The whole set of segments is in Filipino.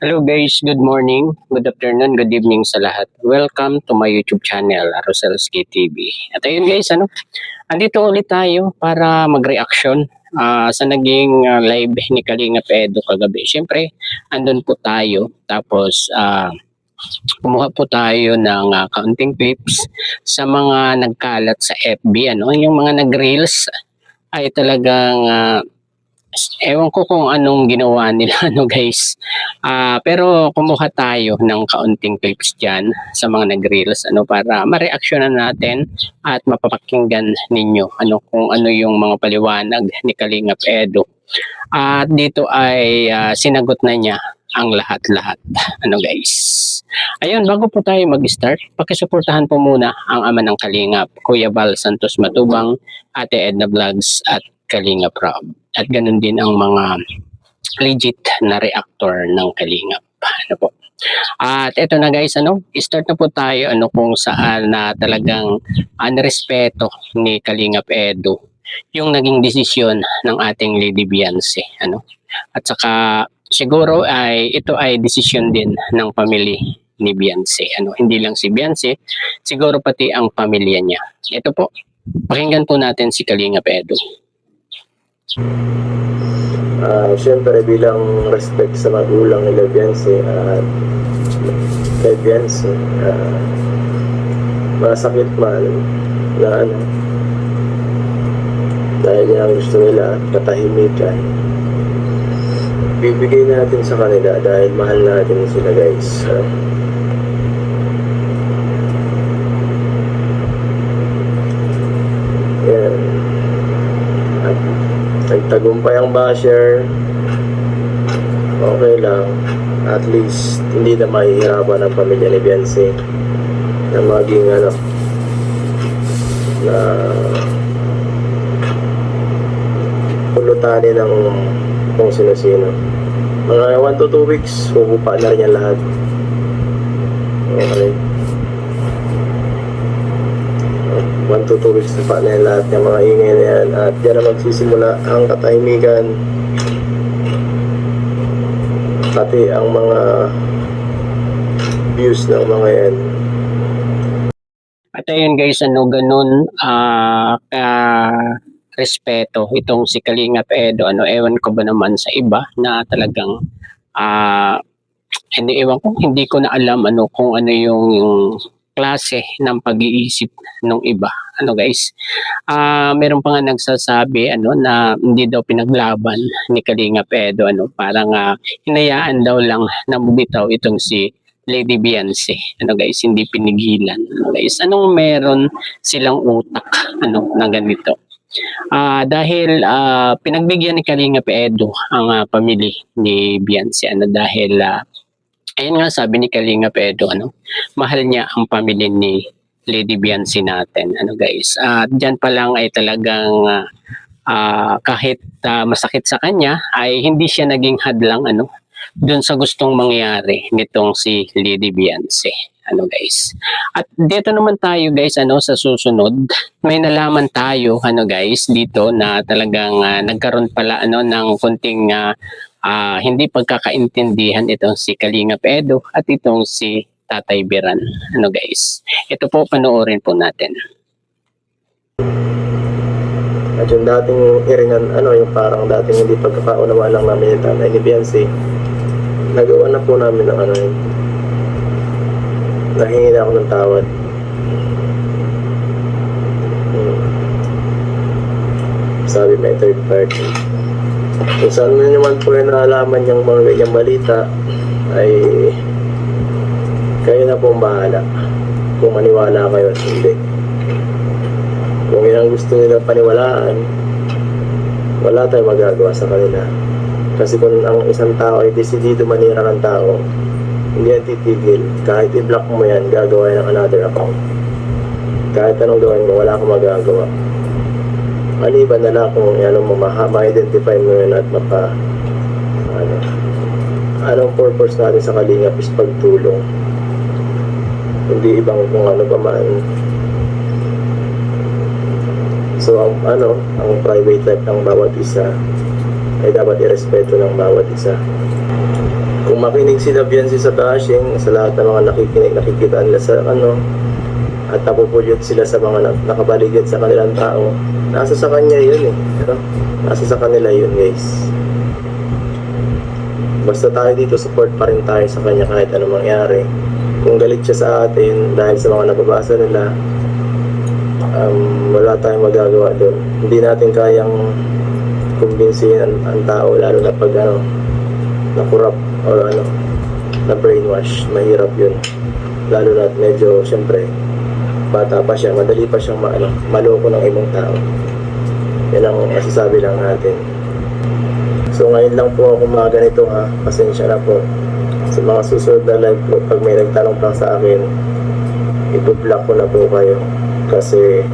Hello guys, good morning, good afternoon, good evening sa lahat. Welcome to my YouTube channel, Roselski TV. At ayun guys, andito ulit tayo para mag-reaction sa naging live ni Kalinga Edo kagabi. Siyempre, andun po tayo. Tapos, kumuha po tayo ng kaunting clips sa mga nagkalat sa FB. Yung mga nag-reels ay talagang ewan ko kung anong ginawa nila guys. Pero kumuha tayo ng kaunting clips dyan sa mga nag-reels para ma-reactionan natin at mapapakinggan ninyo kung ano yung mga paliwanag ni Kalingap Edo. At dito ay sinagot na niya ang lahat-lahat. Guys. Ayun, bago po tayo mag-start, pakisuportahan po muna ang ama ng Kalingap, Kuya Val Santos Matubang, Ate Edna Vlogs at Kalingap Rob. At ganun din ang mga legit na reactor ng Kalingap. Po. At eto na guys, start na po tayo kung saan na talagang respeto ni Kalingap Edo yung naging desisyon ng ating Lady Beyonce. At saka siguro ay ito ay desisyon din ng family ni Beyonce. Hindi lang si Beyonce, siguro pati ang pamilya niya. Ito po, pakinggan po natin si Kalingap Edo. Siyempre bilang respect sa magulang nila Beyonce at kay Beyonce, masakit man na dahil yan ang gusto nila, katahimikan, bibigay natin sa kanila dahil mahal natin sila guys. Yan. Nagtagumpay ang basher, okay lang, at least hindi na mahihirapan ang pamilya ni Beyonce na maging na pulutanin ng kung sino-sino. Mga 1 to 2 weeks pupupa na rin yan lahat. Okay, 1 to 2 weeks na pa na lahat ng mga ingay na yan, at yan na magsisimula ang katahimikan, pati ang mga views ng mga yan. At ayun guys, ganun respeto itong si Kalingap Edo. Ewan ko ba naman sa iba na talagang hindi ko na alam kung ano yung klase ng pag-iisip ng iba. Guys, meron pa nga nagsasabi na hindi daw pinaglaban ni Kalingap Edo, parang hinayaan daw lang na bumitaw itong si Lady Beyonce. Guys, hindi pinigilan. Guys, anong meron silang utak na ganito? Dahil pinagbigyan ni Kalingap Edo ang pamilya ni Beyonce dahil ayun nga sabi ni Kalingap Edo mahal niya ang pamilya ni Lady Beyonce natin guys. Diyan pa lang ay talagang kahit masakit sa kanya ay hindi siya naging hadlang doon sa gustong mangyari nitong si Lady Beyonce. Guys. At dito naman tayo guys sa susunod, may nalaman tayo guys dito na talagang nagkaroon pala ng konting hindi pagkakaintindihan itong si Kalingap Edo at itong si Tatay Biran. Guys. Ito po, panoorin po natin. At yung dating iringan, yung parang dating hindi pagkakaunawa lang namin yung tatay ni Beyonce, nagawa na po namin ng nahingi na ako ng tawad. Sabi may third party. Kung saan mo naman po yung naalaman yung mga ganyang balita, ay kayo na pong bahala kung maniwala kayo at hindi. Kung yun ang gusto nila paniwalaan, wala tayong magagawa sa kanila. Kasi kung ang isang tao ay desidido manira ng tao, hindi yan titigil. Kahit i-block mo yan, gagawa yan ng another account. Kahit anong gawin mo, wala akong magagawa. Maliban na lang kung ma-identify mo yun at anong purpose natin sa Kalingap is pagtulong. Hindi ibang kung ano pa man. So ang private life ng bawat isa ay dapat irespeto ng bawat isa. kung makinig sila Biansi sa bashing, sa lahat ng mga nakikita nila sa at napupulyot sila sa mga nakabaligid sa kanilang tao, nasa sa kanya yun eh. Nasa sa kanila yun, guys. Basta tayo dito, support pa rin tayo sa kanya kahit anong mangyari. Kung galit siya sa atin dahil sa mga nababasa nila, wala tayong magagawa doon. Hindi natin kayang kumbinsihin ang tao, lalo na pag na-corrupt or na brainwash. Mahirap yun. Lalo na medyo, syempre, bata pa siya, madali pa siyang maloko ng ibang tao. Yan ang masasabi lang natin. So ngayon lang po ako mga ganito ha, pasensya na po. Sa mga susunod na live po, pag may nagtanong pa sa akin, ipo-block ko na po kayo. Kasi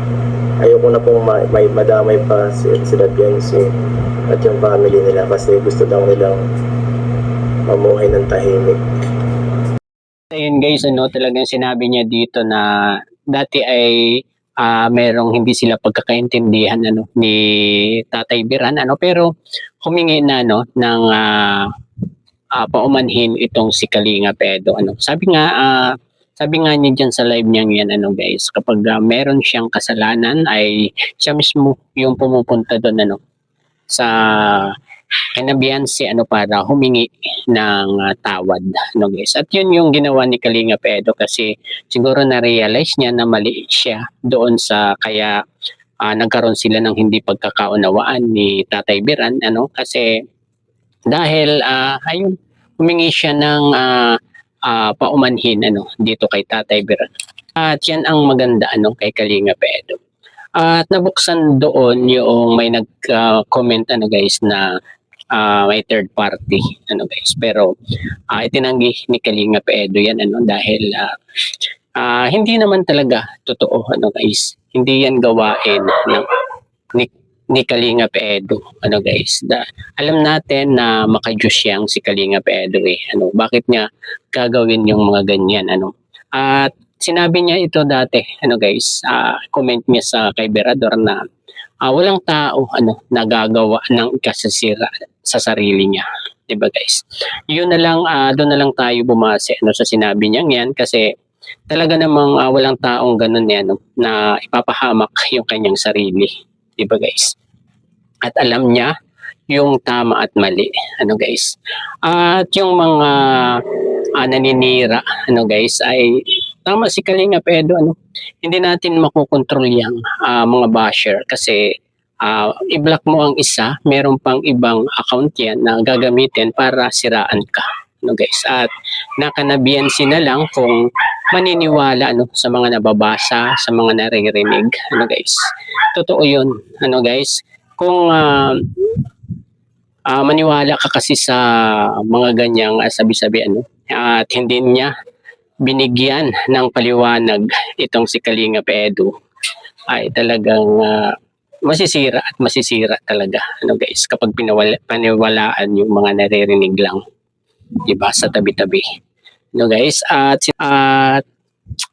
ayoko na pong may madamay pa sila Biansi at yung family nila, kasi gusto daw nilang mamuhay ng tahimik. Ayun guys, talagang sinabi niya dito na dati ay merong hindi sila pagkakaintindihan ni Tatay Biran, pero humingi na ng paumanhin itong si Kalinga Edo. Sabi nga niya dyan sa live niya yan, guys, kapag meron siyang kasalanan ay siya mismo yung pumupunta doon sa Biansi para humingi ng tawad, guys. At yun yung ginawa ni Kalinga Edo, kasi siguro na-realize niya na mali siya doon sa kaya nagkaroon sila ng hindi pagkakaunawaan ni Tatay Biran, kasi dahil ayun, humingi siya ng paumanhin dito kay Tatay Biran. At yan ang maganda kay Kalinga Edo. At nabuksan doon yung may nag-comment guys na may third party guys, pero itinanggi ni Kalinga Edo yan dahil hindi naman talaga totoo guys, hindi yan gawain ni Kalinga Edo guys. Alam natin na makajus siyang si Kalinga Edo bakit niya gagawin yung mga ganyan at sinabi niya ito dati guys, comment niya sa kay Berador na walang tao nagagawa ng ikasasira sa sarili niya, 'di ba guys? Yun na lang, doon na lang tayo bumase sa sinabi niya yan, kasi talaga namang walang taong ganun na ipapahamak yung kanyang sarili, 'di ba guys? At alam niya yung tama at mali, guys. At yung mga naninira guys, ay tama si Kalinga Edo, hindi natin makokontrol yung mga basher, kasi i-block mo ang isa, meron pang ibang account yan na gagamitin para siraan ka, guys. At nakanabiyansin na lang kung maniniwala sa mga nababasa, sa mga naririnig, guys. Totoo yun, guys. Kung maniwala ka kasi sa mga ganyang sabi-sabi at hindi niya binigyan ng paliwanag itong si Kalinga Edo, ay talagang masisira at masisira talaga guys, kapag paniwalaan yung mga naririnig lang, diba, sa tabi-tabi guys. At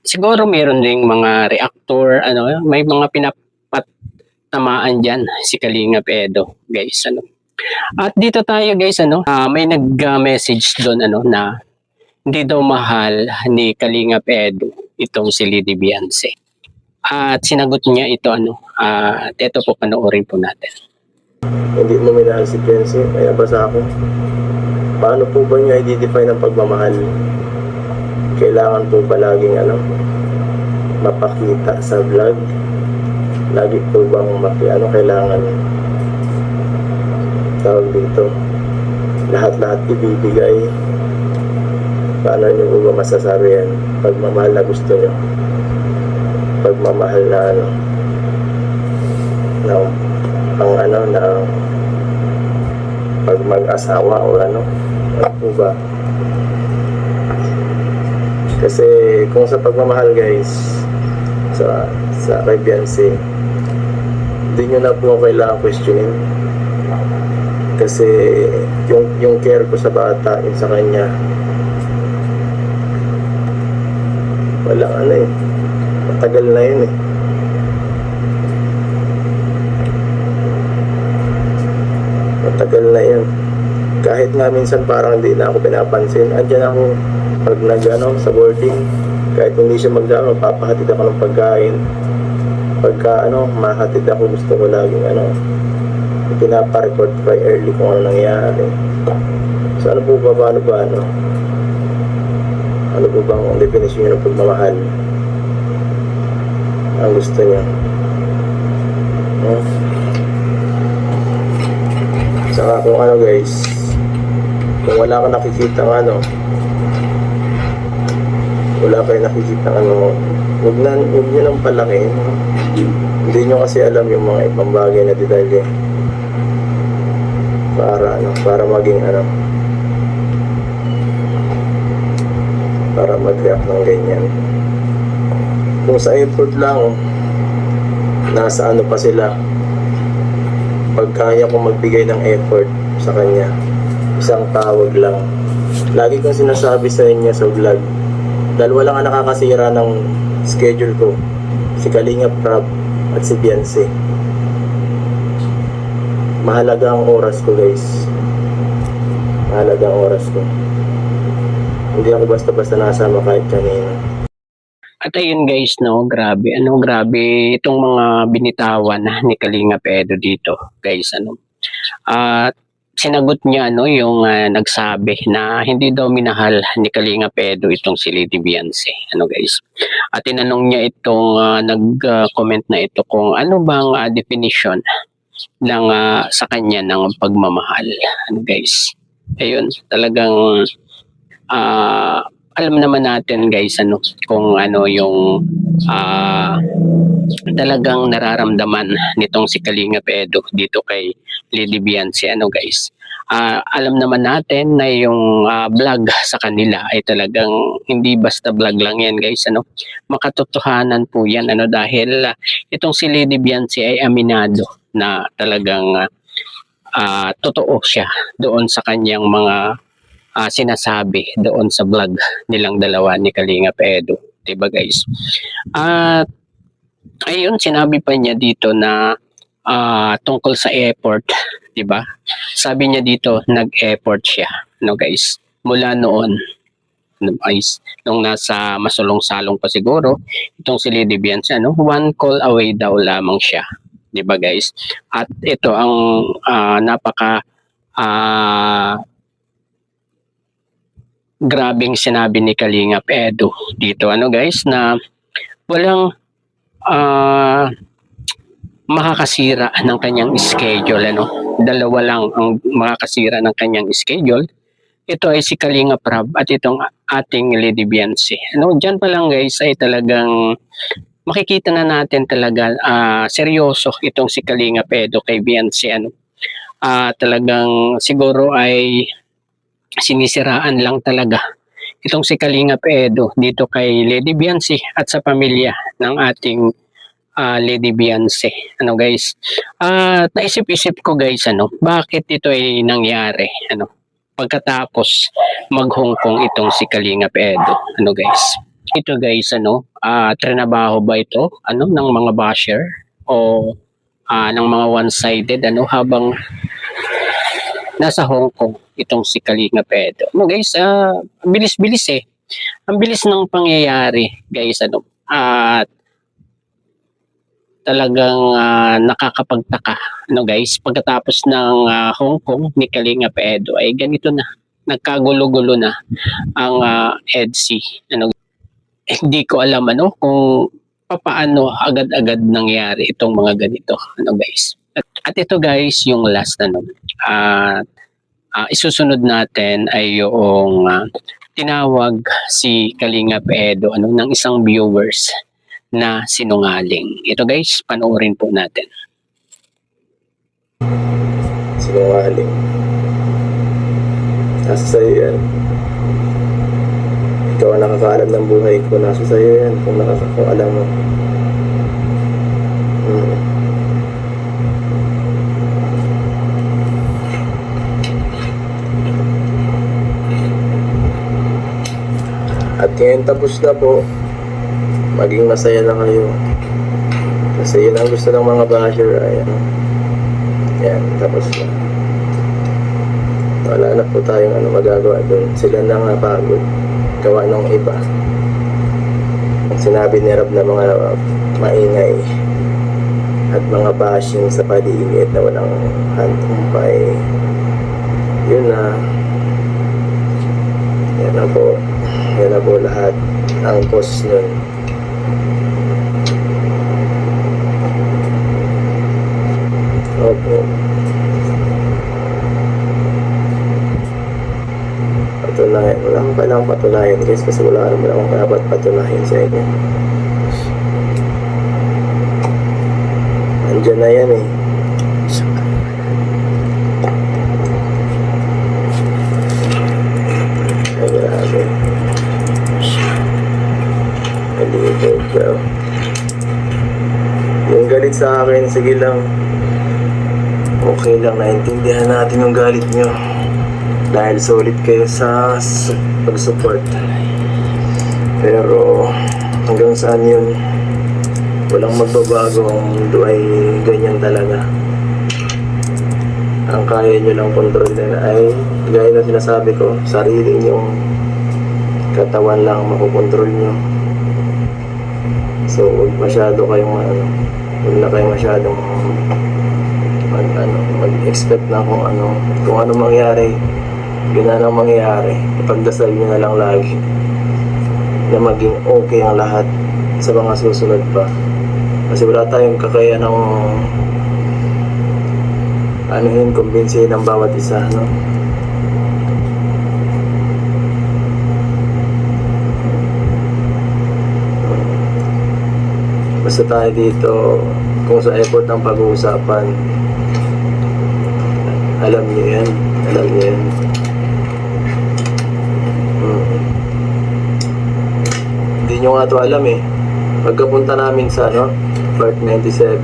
siguro meron ding mga reactor may mga pinapatamaan dyan si Kalinga Edo, guys. At dito tayo guys, may nag-message doon na hindi daw mahal ni Kalinga Edo itong si Lady Biansi. At sinagot niya ito at ito po, panoorin po natin. Hindi mo minahal si Biansi, kaya basta ako. Paano po ba niya i-define ang pagmamahal? Kailangan po ba laging mapakita sa vlog? Lagi po bang kailangan tawag dito, lahat-lahat ibibigay? Paano niyo po ba masasabi yan? Pagmamahal na gusto niyo, pagmamahal na na pag mag-asawa o ano po ba? Kasi kung sa pagmamahal guys, sa kay Biansi, hindi nyo na po kailangan questionin, kasi yung care ko sa bata, yung sa kanya, walang matagal na yun matagal na yun. Kahit nga minsan parang hindi na ako pinapansin. Andyan ako pag sa boarding. Kahit hindi siya magsama, papahatid ako ng pagkain. Pagka mahatid ako, gusto ko laging pinapa-report by early kung ano nangyayari. So ano po ba, paano ba, ano po bang definition niyo ng pagmamahal? Ang gusto niya. Saka kung guys, kung wala ka nakikita wala kayo nakikita huwag nyo nang palakin. Hindi nyo kasi alam yung mga ibang bagay na detalye para maging para mag-react ng ganyan. Kung sa effort lang, nasa pa sila. Pag kaya kong magbigay ng effort sa kanya, isang tawag lang. Lagi kong sinasabi sa inyo sa vlog, dahil wala nga nakakasira ng schedule ko, si Kalinga Prab at si Beyonce. Mahalaga ang oras ko, guys. Mahalaga ang oras ko. Hindi ako basta-basta nasama kahit kanina. At ayun guys, grabe itong mga binitawan ni Kalinga Edo dito, guys, At sinagot niya yung nagsabi na hindi daw minahal ni Kalinga Edo itong si Lady Beyonce, guys. At tinanong niya itong nag-comment na ito kung ano bang definition ng sa kanya ng pagmamahal, guys. Ayun, talagang alam naman natin guys kung yung talagang nararamdaman nitong si Kalinga Edo dito kay Lady Beyonce, guys. Alam naman natin na yung vlog sa kanila ay talagang hindi basta vlog lang yan, guys, makatotohanan po yan, dahil itong si Lady Beyonce ay aminado na talagang totoo siya doon sa kanyang mga sinasabi doon sa vlog nilang dalawa ni Kalinga Edo, diba guys? At ayun, sinabi pa niya dito na tungkol sa effort, diba? Sabi niya dito, nag-effort siya, guys, mula noon, guys, nung nasa masulong-salong pa siguro itong si Lady Beyonce, one call away daw lamang siya, diba guys? At ito ang napaka grabing sinabi ni Kalinga Edo dito, guys, na walang makakasira ng kanyang schedule, dalawa lang ang makakasira ng kanyang schedule. Ito ay si Kalinga Prab at itong ating Lady Beyonce. Diyan pa lang guys ay talagang makikita na natin talaga seryoso itong si Kalinga Edo kay Beyonce, talagang siguro ay sinisiraan lang talaga itong si Kalinga Edo dito kay Lady Beyonce at sa pamilya ng ating Lady Beyonce, guys. Naisip-isip ko guys, bakit ito ay nangyari, pagkatapos mag-Hong Kong itong si Kalinga Edo, guys. Ito guys, trinabaho ba ito ng mga basher o ng mga one-sided habang nasa Hong Kong itong si Kalinga Edo. Guys, bilis-bilis ang bilis ng pangyayari guys, at talagang nakakapagtaka, guys, pagkatapos ng Hong Kong ni Kalinga Edo ay ganito na, nagkagulo-gulo na ang EDSI. Hindi ko alam kung paano agad-agad nangyari itong mga ganito, guys. At ito guys, yung last isusunod natin ay yung tinawag si Kalinga Edo ng isang viewers na sinungaling. Ito guys, panoorin po natin. Sinungaling. Nasa sa'yo yan. Ikaw ang nakakaalam ng buhay ko. Nasa sa'yo yan kung alam mo. At ngayon tapos na po. Maging masaya na kayo. Kasi yun ang gusto ng mga basher. Ayan. Yan, tapos na. wala na po tayong magagawa doon. Sila na nga pagod gawa ng iba. Ang sinabi ni Rob na mga maingay at mga bashing sa paligid na walang hantumpay, yun na, yan na po lahat ang cause nun. Opo, patunayan, wala akong kailangang patunayan guys, kasi wala naman akong dapat patunayan sa inyo. Andiyan na yan eh. Ay, grabe. Nalito bro. Yung galit sa akin, sige lang. Okay lang, naintindihan natin yung galit nyo. Dahil solid kayo sa pag-support. Pero hanggang saan yun? Walang magbabago, ang mundo ay ganyan talaga. Ang kaya nyo lang kontrolin ay, gaya na sinasabi ko, sarili nyong katawan lang makukontrol nyo. So huwag masyado kayong huwag na kayong masyadong mag-expect na kung ano mangyari. Yun na lang mangyayari. Ipagdasal nyo na lang lagi na maging okay ang lahat sa mga susunod pa. Kasi wala tayong kakaya ng kumbinsihin ng bawat isa, no? Basta tayo dito, kung sa effort ng pag-uusapan, alam niyo yan. Hindi nyo nga ito alam eh. Pagkapunta namin sa Part 97,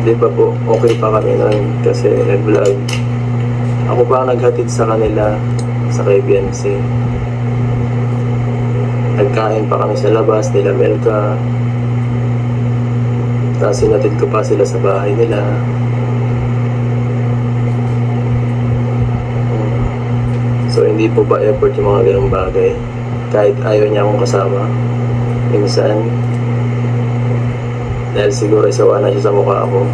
di ba po, okay pa kami nun kasi nag-vlog. Ako pa ang naghatid sa kanila sa kay Beyonce. Nagkain pa kami sa labas nila Melka. Tapos sinatid ko pa sila sa bahay nila. So hindi po ba effort yung mga ganung bagay? Kahit ayaw niya akong kasama minsan, dahil siguro isawa na siya sa mukha ko.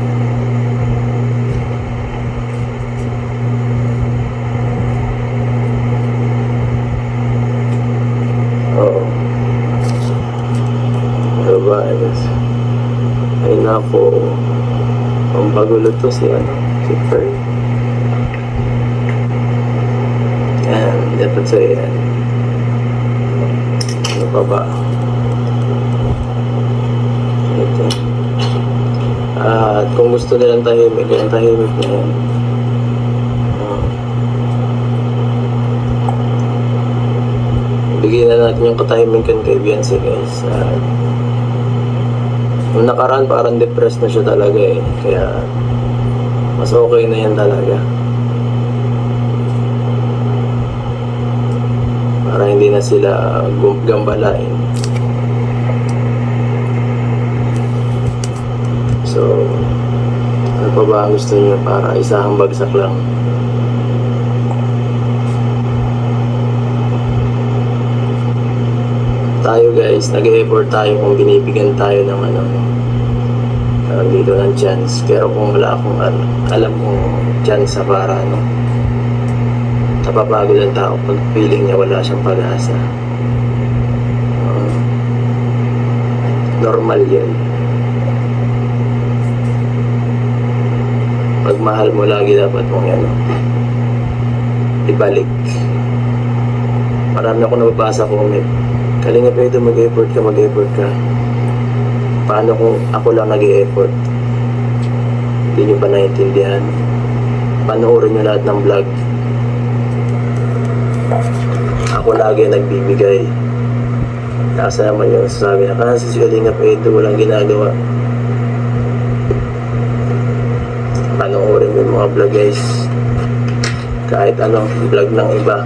Oo. Ano ba? Ay nako, ang pagulo to si Fern. Yan, dapat sa'yo yan. Ano pa ba? Ito. At kung gusto nilang tahimik, yung tahimik na yan. Bigyan na natin yung katahimikan kay Beyonce, guys. Nung nakaraan, parang depressed na siya talaga eh. Kaya, mas okay na yan talaga. Para hindi na sila gambalain. So, ano pa ba ang gusto niyo para isahang bagsak lang? Tayo guys, nag-e-effort tayo kung binibigyan tayo ng dito ng chance. Pero kung wala akong alam kung chance para napapagod ang tao pag feeling niya wala siyang pag-asa. Normal yun. Pagmahal mo lagi dapat mong ibalik. Marami ako nababasa comment, Kalinga Pedro, mag-effort ka. Paano kung ako lang nag-e-effort? Hindi nyo ba naiintindihan? Panoorin nyo lahat ng vlog. Ako lagi nagbibigay. Nasa naman yung sabi na kasi si Kalinga Pedro walang ginagawa. Panoorin mo yung mga vlog guys. Kahit vlog ng iba.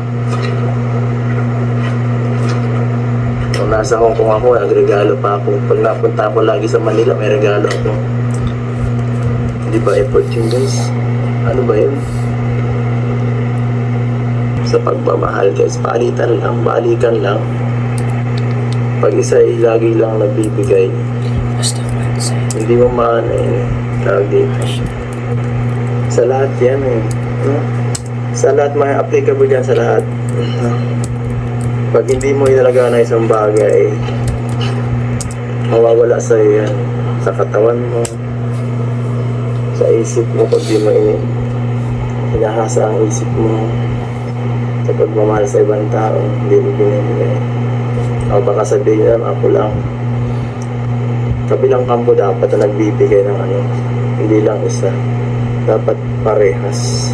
Kung nasa Hong Kong ako, nagregalo pa ako. Pag napunta ako lagi sa Manila, may regalo ako. Hindi ba effort yun guys? Ano ba yun? sa pagmamahal guys. Palitan lang, balikan lang. Pag isa ay lagi lang nagbibigay, hindi mo maano yun. Tawag dito. Sa lahat yan eh. No? Sa lahat, may applicable yan sa lahat. Pag hindi mo inalagaan na isang bagay, mawawala sa'yo yan. Sa katawan mo, sa isip mo, pag di mo hinahasa ang isip mo, sa pagmamahal sa ibang tao, hindi mo binibigay. O baka sabihin lang, ako lang. Kabilang kampo dapat na nagbibigay ng ano, hindi lang isa. Dapat parehas.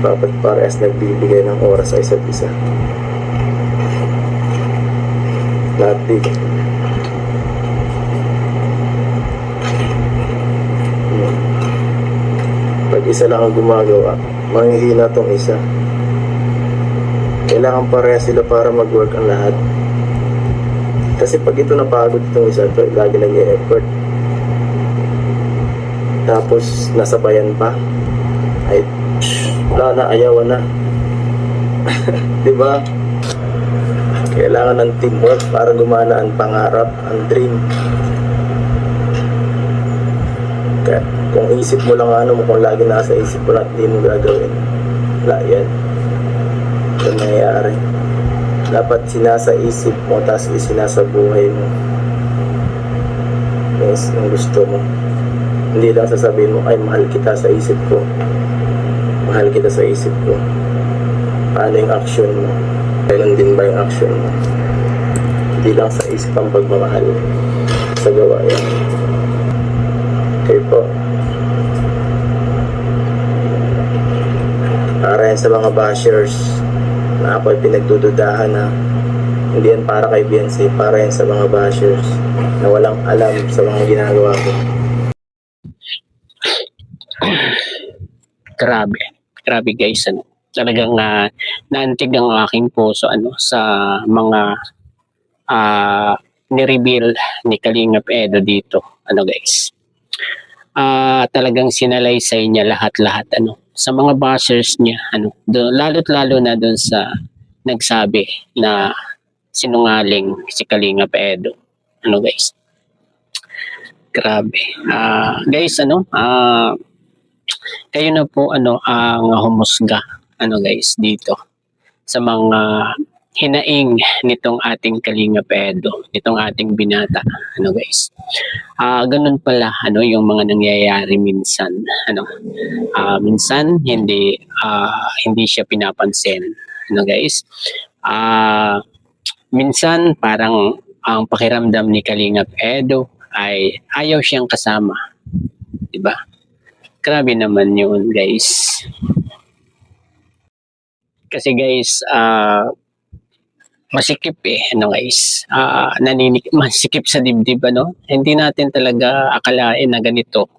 Dapat parehas nagbibigay ng oras sa isa't isa. Lahat dito. Pag isa lang ang gumagawa, manghihina tong isa. Kailangan parehas sila para mag-work ang lahat. Kasi pag ito napagod itong isa, ito lagi nag-e-effort. Tapos nasabayan pa, ay wala na, ayawan na. Diba? Kailangan ng teamwork para gumana ang pangarap, ang dream. Kaya kung isip mo lang ano mo, kung lagi nasa isip mo lang, hindi mo gagawin. Wala yan. Ito nangyayari. Dapat sinasa isip mo, tapos isinasa buhay mo. Yes, yung gusto mo. Hindi lang sasabihin mo, ay mahal kita sa isip ko. Mahal kita sa isip ko. Paano yung action mo? Kailan din ba yung action mo? Hindi lang sa isip ang pagmamahal. Sa gawa yan. Okay po. Para yan sa mga bashers na ako'y pinagdududahan na hindi yan para kay Beyonce, para yan sa mga bashers na walang alam sa mga ginagawa ko. Grabe guys, ano. Talagang naantig ang aking puso ano sa mga ni-reveal ni Kalingap Edo dito. Ano guys? Talagang sinalaysay niya lahat-lahat ano sa mga bashers niya ano, lalo't lalo na doon sa nagsabi na sinungaling si Kalingap Edo. Ano guys? Grabe. Guys ano, kayo na po ano ang humusga ano guys dito sa mga hinaing nitong ating Kalingap Edo, nitong ating binata ano guys. Ganun pala ano yung mga nangyayari minsan ano. Minsan hindi siya pinapansin ano guys. Minsan parang ang pakiramdam ni Kalingap Edo ay ayaw siyang kasama, 'di ba? Grabe naman yun guys. Kasi guys, masikip ano guys, masikip sa dibdib ano. Hindi natin talaga akalain na ganito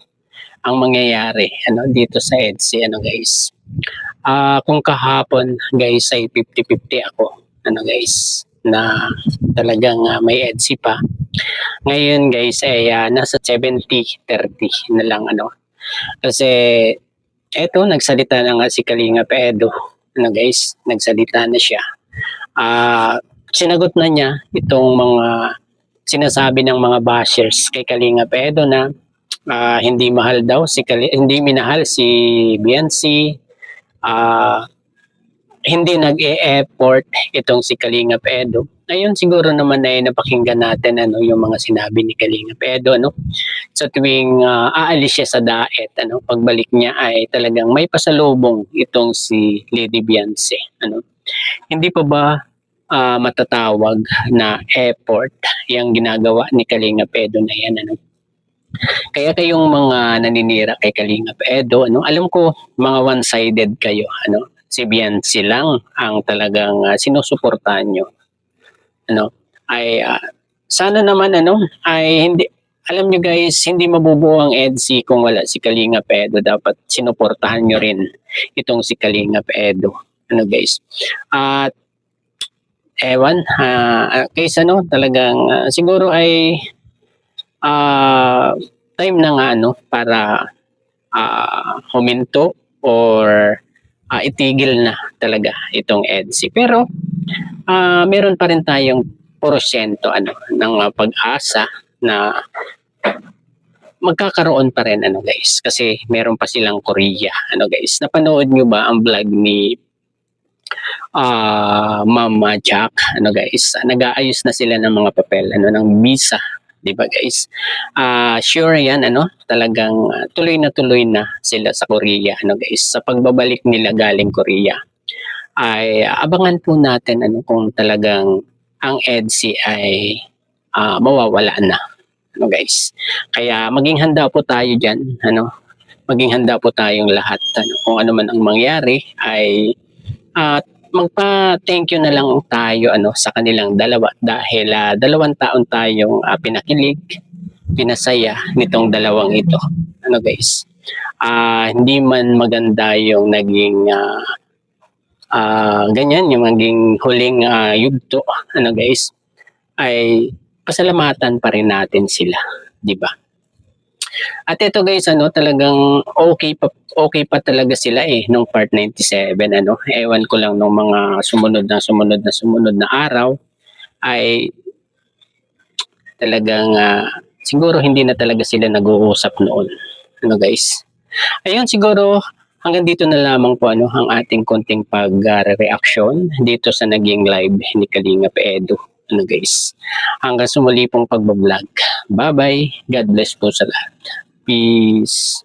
ang mangyayari ano dito sa EDSA ano guys. Kung kahapon guys ay 50-50 ako ano guys na talagang may EDSA pa. Ngayon guys ay nasa 70-30 na lang ano. Kasi eto nagsalita na nga si Kalingap Edo ano guys, nagsalita na siya. Sinagot na niya itong mga sinasabi ng mga bashers kay Kalingap Edo na hindi mahal daw hindi minahal si Beyonce, hindi nag-e-effort itong si Kalingap Edo. Ayun siguro naman ay napakinggan natin ano yung mga sinabi ni Kalingap Edo ano sa tuwing aalis siya sa daet ano, pagbalik niya ay talagang may pasalubong itong si Lady Beyonce ano. Hindi pa ba matatawag na effort yung ginagawa ni Kalingap Edo na yan ano. Kaya kayong mga naninira kay Kalingap Edo ano, alam ko mga one-sided kayo ano. Si Beyonce lang ang talagang sinusuportahan nyo ano. Ay sana naman ano ay hindi, alam nyo guys, hindi mabubuo ang EDSA kung wala si Kalingap Edo. Dapat sinuportahan nyo rin itong si Kalingap Edo ano guys. At ewan kaysa no talagang siguro ay time na nga ano para huminto or itigil na talaga itong EDSA. Pero meron pa rin tayong porsyento ng pag-asa na magkakaroon pa rin guys, kasi meron pa silang Korea. Guys, napanood nyo ba ang vlog ni Mama Jack? Guys, nag-aayos na sila ng mga papel ng visa, 'di ba guys? Sure 'yan talagang tuloy na sila sa Korea guys. Sa pagbabalik nila galing Korea ay abangan po natin kung talagang ang EDSA ay mawawala na guys. Kaya maging handa po tayo diyan maging handa po tayong lahat kung ano man ang mangyari ay magpa-thank you na lang tayo sa kanilang dalawa dahil 2 taon tayong pinakilig, pinasaya nitong dalawang ito. Guys, hindi man maganda yung naging ganyan, yung maging huling yugto guys, ay pasalamatan pa rin natin sila, 'di ba? At ito guys, talagang okay pa talaga sila nung part 97 Ewan ko lang nung mga sumunod na araw ay talagang siguro hindi na talaga sila nag-uusap noon. Guys. Ayun, siguro hanggang dito na lamang po ang ating konting pag-reaction dito sa naging live ni Kalingap Edu. Guys. Hanggang sa muli pong pagbablog. Bye-bye. God bless po sa lahat. Peace.